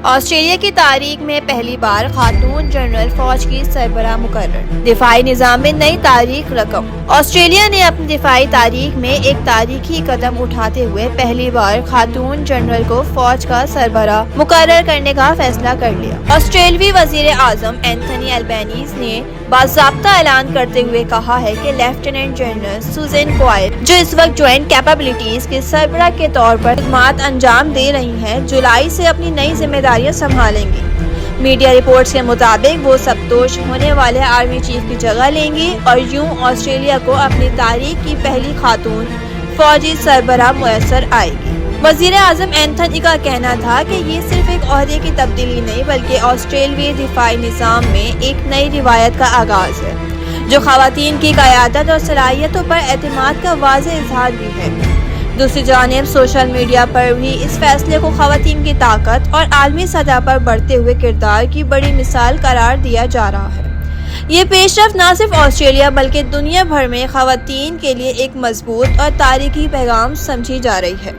Australia کی تاریخ میں پہلی بار خاتون جنرل فوج کی سربراہ مقرر، دفاعی نظام میں نئی تاریخ رقم۔ آسٹریلیا نے اپنی دفاعی تاریخ میں ایک تاریخی قدم اٹھاتے ہوئے پہلی بار خاتون جنرل کو فوج کا سربراہ مقرر کرنے کا فیصلہ کر لیا۔ آسٹریلوی وزیر اعظم اینتھنی البینیز نے باضابطہ اعلان کرتے ہوئے کہا ہے کہ لیفٹیننٹ جنرل سوزین کوائل، جو اس وقت جوائنٹ کیپبلٹیز کے سربراہ کے طور پر خدمات انجام دے رہی ہیں، جولائی سے اپنی نئی ذمہ داریاں سنبھالیں گی۔ میڈیا رپورٹس کے مطابق وہ سبکدوش ہونے والے آرمی چیف کی جگہ لیں گی اور یوں آسٹریلیا کو اپنی تاریخ کی پہلی خاتون فوجی سربراہ میسر آئے گی۔ وزیر اعظم اینتھنی کا کہنا تھا کہ یہ صرف ایک عہدے کی تبدیلی نہیں بلکہ آسٹریلوی دفاعی نظام میں ایک نئی روایت کا آغاز ہے، جو خواتین کی قیادت اور صلاحیتوں پر اعتماد کا واضح اظہار بھی ہے۔ دوسری جانب سوشل میڈیا پر بھی اس فیصلے کو خواتین کی طاقت اور عالمی سطح پر بڑھتے ہوئے کردار کی بڑی مثال قرار دیا جا رہا ہے۔ یہ پیش رفت نہ صرف آسٹریلیا بلکہ دنیا بھر میں خواتین کے لیے ایک مضبوط اور تاریخی پیغام سمجھی جا رہی ہے۔